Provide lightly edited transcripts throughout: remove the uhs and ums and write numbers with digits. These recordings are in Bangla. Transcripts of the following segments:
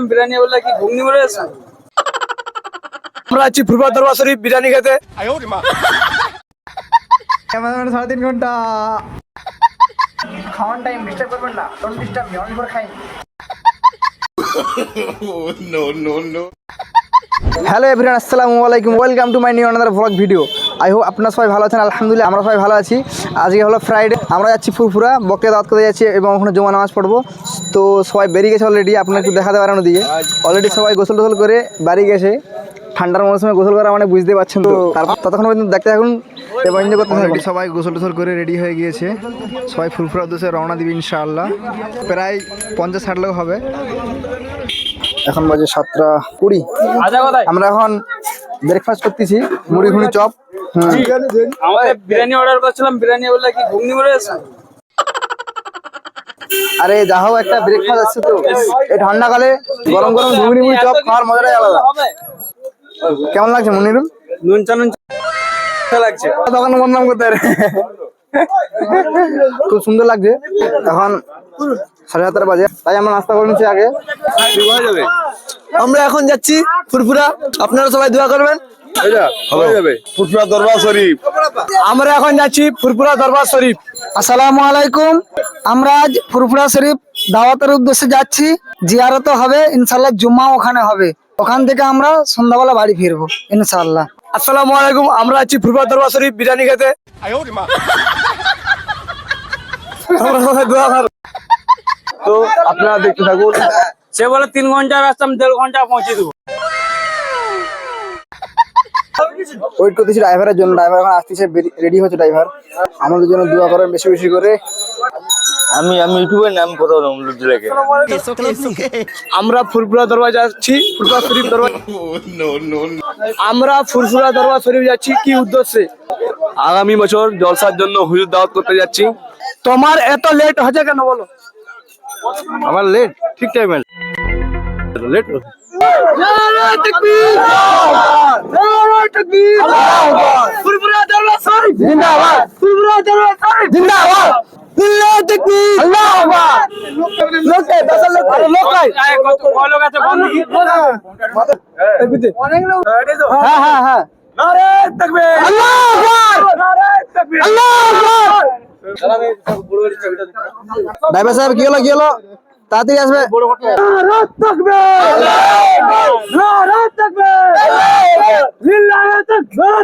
বিরিয়ানি বললে কি ঘুগনি বলে আছে? আমরা আছি ফুরফুরা দরবার শরীফ বিরিয়ানি খেতে। ক্যামেরাম্যান 3.5 ঘন্টা খাওয়ান টাইম ডিস্টার্ব করবেন না, ডোন্ট ডিস্টার্ব মি, অন করে খাই। হ্যালো এভরিওয়ান, আসসালামু আলাইকুম, welcome to my new another blog video. I hope আপনারা সবাই ভালো আছেন। আলহামদুলিল্লাহ আমরা সবাই ভালো আছি। আজকে হলো ফ্রাইডে, আমরা যাচ্ছি ফুরফুরা বকরিয়া দাওয়াত করতে যাচ্ছি এবং ওখানে জুমা নামাজ পড়বো। তো সবাই বেরিয়ে গেছে অলরেডি, আপনারা একটু দেখাতে পারেন ওদিকে। অলরেডি সবাই গোসল টোসল করে বাড়ি গেছে। ঠান্ডার মৌসুমে গোসল করা মানে বুঝতে পারছেন তো। তারপর ততক্ষণ পর্যন্ত দেখতে থাকুন এবং এনজয় করতে থাকুন। সবাই গোসল টোসল করে রেডি হয়ে গিয়েছে, সবাই ফুরফুরা উদ্দেশ্যে রওনা দিবে ইনশাআল্লাহ। প্রায় 50-60 লোক হবে। এখন বাজে 7:20। আমরা এখন ব্রেকফাস্ট করতেছি, মুড়ি ঘুড়ি চপ। আমাদের বিরিয়ানি অর্ডার করছিলাম, বিরিয়ানি বললে কি ঘুগনি বলে আছে? আরে যা হোক, একটা ব্রেকফাস্ট আছে তো। এই ঠান্ডাকালে গরম গরম ঘুগনি মুড়ি চপ খাওয়ার মজাটাই আলাদা। কেমন লাগছে মনিরুল? নুন চা লাগছে। দোকান বদনাম করতে পারে। খুব সুন্দর লাগছে। এখন 7:30 বাজে, তাই আমরা নাস্তা করে নিচ্ছি আগে। আমরা এখন যাচ্ছি ফুরফুরা, আপনারা সবাই দোয়া করবেন। ফুরফুরা দরবার শরীফ। আমরা এখন যাচ্ছি ফুরফুরা দরবার শরীফ। আসসালামু আলাইকুম, আমরা আজ ফুরফুরা শরীফ দাওয়াতের উদ্দেশ্যে যাচ্ছি। জিয়ারত হবে ইনশাআল্লাহ, জুম্মা ওখানে হবে। ওখান থেকে আমরা সন্ধ্যাবেলা বাড়ি ফিরবো ইনশাআল্লাহ। আসসালামু আলাইকুম, আমরা আছি ফুরফুরা দরবার শরীফ বিরিয়ানি খেতে। আমরা সবাই দোয়া করব। তো আপনারা দেখতে থাকুন। সে বলে 3 ঘন্টার রাস্তা, আমি 1.5 ঘন্টা পৌঁছে দেবো। ওয়েট করতেছি ড্রাইভারের জন্য। ড্রাইভার এখন আসতেছে, রেডি হচ্ছে ড্রাইভার। আমাদের জন্য দোয়া করেন বেশি বেশি করে। আমি ইউটিউবের নাম কথা বললাম। আমরা ফুরফুরা দরবার যাচ্ছি, ফুরফুরা শরীফ দরবার। আমরা ফুরফুরা দরবার শরীফ যাচ্ছি কি উদ্দেশ্যে? আগামী বছর জলসার জন্য হুজুর দাওয়াত করতে যাচ্ছি। তোমার এত লেট হচ্ছে কেন বলো? আমার লেট ঠিক টাইমে লেট। ফুরফুরা দরবার শরীফ জিন্দাবাদ, ফুরফুরা দরবার শরীফ জিন্দাবাদ। আল্লাহু তাকবীর, আল্লাহু আকবার। লোকে 10 লোক, আরে লোক কয় কত লোক আছে? বন্ধ কি? অনেক লোক। হ্যাঁ হ্যাঁ হ্যাঁ, নারে তাকবীর, আল্লাহু আকবার, নারে তাকবীর, আল্লাহু আকবার। ড্রাইভার সাহেব কি হলো কি হলো, তাড়াতাড়ি আসবে। নারে তাকবীর, নারে তাকবীর, লিল্লাহি তাকবীর,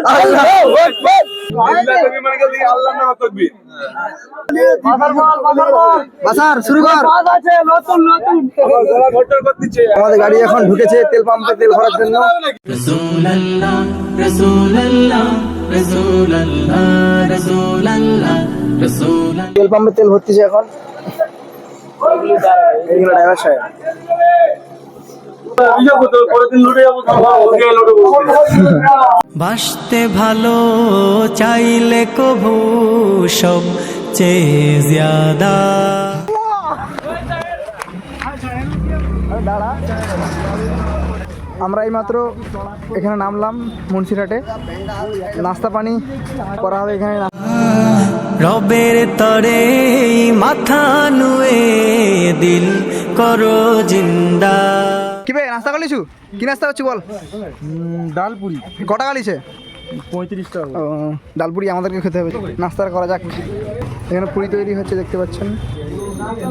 আল্লাহু আকবার। বাসার শুরু কর। নতুন নতুন আমাদের গাড়ি এখন ঢুকেছে তেল পাম্পে তেল ভরার জন্য। Rasulallah, Rasulallah, Rasulallah, Rasulallah, Rasulallah. তেল পাম্পে তেল ভরতেছে এখন। এইগুলো ড্রাইভার সাহেব। বাসতে ভালো চাইলে কভু সব চেয়ে জ্যাদা। আমরা এইমাত্র এখানে নামলাম মুন্সিরহাটে। নাস্তা পানি করা হবে এখানে। রবের তরে মাথা নুয়ে দিল করো জিন্দা। কি বে নাস্তা করলিছু? কি নাস্তা হচ্ছে বল? ডালপুরি কটা গালিছে? 35 টাকা। ও, ডালপুরি আমাদেরকে খেতে হবে। নাস্তা করা যাক। এখানে পুরি তৈরি হচ্ছে, দেখতে পাচ্ছেন।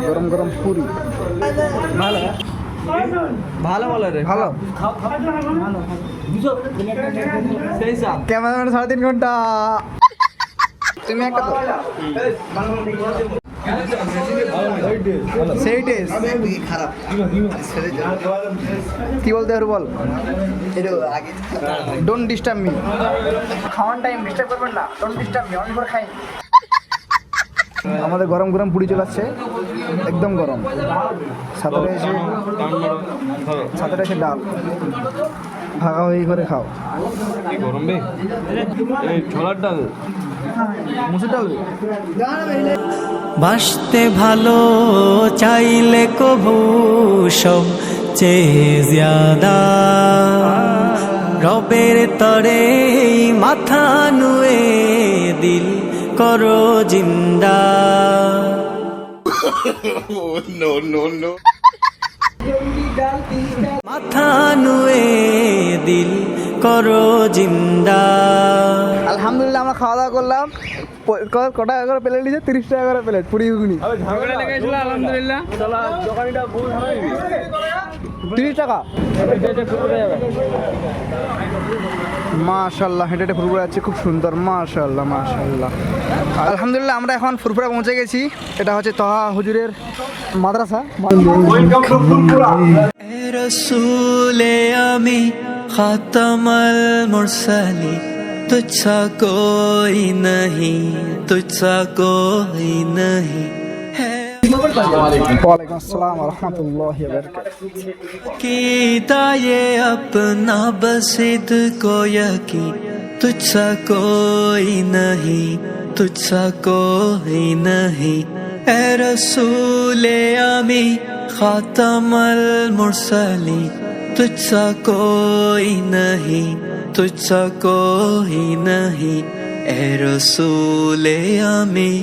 গরম গরম পুরি। ভালো ভালো রে, ভালো। ক্যামেরাম্যান 3.5 ঘন্টা। তুমি একটা তো সেই টেস্ট খারাপ। কি বলতে পারো বল? ডোন্ট ডিস্টার্ব মি, খাওয়ান টাইম ডিস্টার্ব করবেন না, ডোন্ট ডিস্টার্ব মি, অন করে খাই। আমাদের গরম গরম পুরি চলে আসছে, একদম গরম। সাথে রয়েছে ডাল। ভাগা হয়ে করে খাও। গরম বে এই ছোলার ডাল, মুসুর ডাল। বাসতে ভালো চাইলে কভু সব চেয়ে জ্যাদা। রবের তরে মাথা নুয়ে দিল করো জিন্দা। No. মাথা নুয়ে দিল করো জিন্দা। আলহামদুলিল্লাহ আমরা খাওয়া দাওয়া করলাম। কত টাকা করে প্লেট নিচ্ছে? 30 টাকা করে প্লেট পুরি ঘুগনি। ঝগড়া লেগেছিল আলহামদুলিল্লাহ। 30 টাকা। মাশাআল্লাহ, হেঁটে হেঁটে ফুরফুরা যাচ্ছে, খুব সুন্দর। মাশাআল্লাহ মাশাআল্লাহ। আলহামদুলিল্লাহ আমরা এখন ফুরফুরা পৌঁছে গেছি। এটা হচ্ছে তহা হুজুরের মাদ্রাসা। এ রসূলে আমি খাতামুল মুরসালিন, तुझसा कोई नहीं, तुझसा कोई नहीं है। ওয়ালাইকুম আসসালাম ওয়া রাহমাতুল্লাহি ওয়া বারাকাতুহু। कीदा ये अपना बसिद को यकीन, तुझसा कोई नहीं, तुझसा कोई नहीं। ए रसूले आमी खातमुल मुरसलीन, तुझसा कोई नहीं, तुझसा कोई नहीं। ए रसूले आमी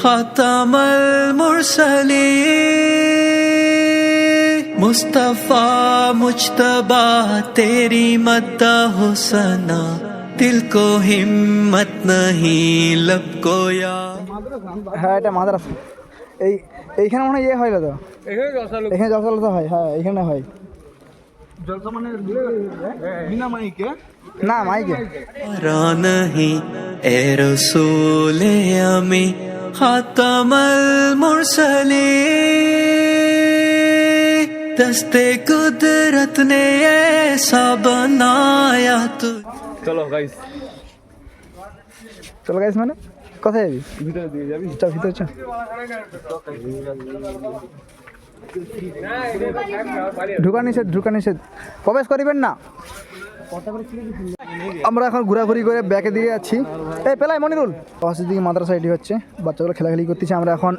खातमुल मुरसलीन, मुस्तफा मुज्तबा तेरी मद्दाह हुसना, दिल को हिम्मत नहीं लब को या। হ্যাঁ এটা মাদ্রাসা। এইখানে মনে হয় ইয়ে হয় না তো, এখানে জলসা লোক এখানে জলসা হয়। হ্যাঁ এখানে হয় জলসা মানে বিনা মাইকে না মাইকে। रा नहीं ए रसूले आमी खातमुल मुरसलीन, दस्ते कुदरत ने ऐसा बनाया तू। চলো গাইস চলো গাইস, মানে কোথায় যাবি? ভিতরে দিয়ে যাবি। চল ভিতরে চল। ঢুকা নিষেধ, ঢুকা নিষেধ, প্রবেশ করিবেন না। আমরা এখন ঘোরাঘুরি করে ব্যাকের দিকে যাচ্ছি। এই পেলাই মনিরুল, পাশের দিকে মাদ্রাসা এটি হচ্ছে, বাচ্চাগুলো খেলাখেলি করতেছে। আমরা এখন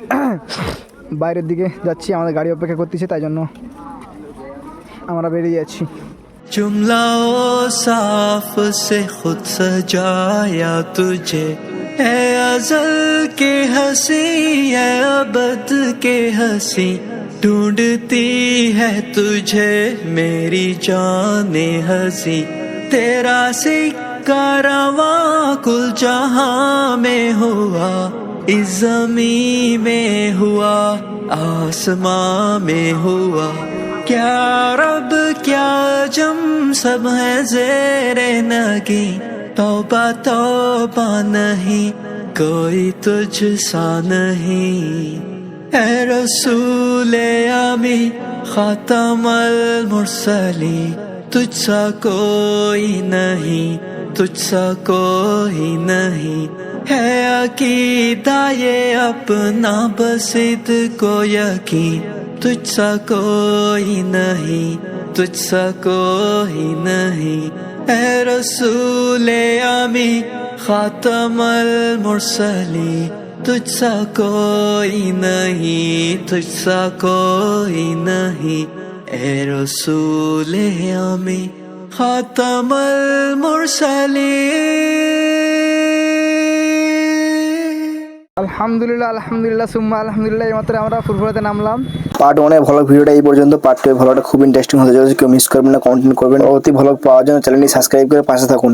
বাইরের দিকে যাচ্ছি, আমাদের গাড়ি অপেক্ষা করতেছে, তাই জন্য আমরা বেরিয়ে যাচ্ছি। जुमला ओ साफ से खुद सजाया तुझे, है अज़ल के हंसी है अबद के हंसी, ढूंढती है तुझे मेरी जाने हंसी। तेरा सिक्का रवां कुल जहां में हुआ, इस ज़मीं में हुआ, आसमां में हुआ। क्या रब क्या जम सब है ज़ेरे नगी, तौबा तौबा नहीं कोई तुझ सा नहीं। ए रसूले आमी खातमुल मुरसलीन, तुझसा कोई नहीं, तुझसा कोई नहीं। है अकीदा ये अपना बसिद को यकीन, तुझसा कोई नहीं, तुझसा कोई नहीं। ए रसूले आमी खातमुल मुरसलीन, तुझसा कोई नहीं, तुझसा कोई नहीं। ए रसूले आमी खातमुल मुरसलीन। আলহামদুলিল্লাহ আলহামদুলিল্লাহ সুম্মা আলহামদুলিল্লাহ। এইমাত্র আমরা ফুরফুরাতে নামলাম। পার্ট 1 এর ভ্লগ ভিডিওটা এই পর্যন্ত। পার্ট 2 এর ভ্লগটা খুব ইন্টারেস্টিং হতে চলেছে, কেউ মিস করবেন না, কন্টিনিউ করবেন। পরবর্তী ভ্লগ পাওয়ার জন্য চ্যানেলটি সাবস্ক্রাইব করে পাশে থাকুন।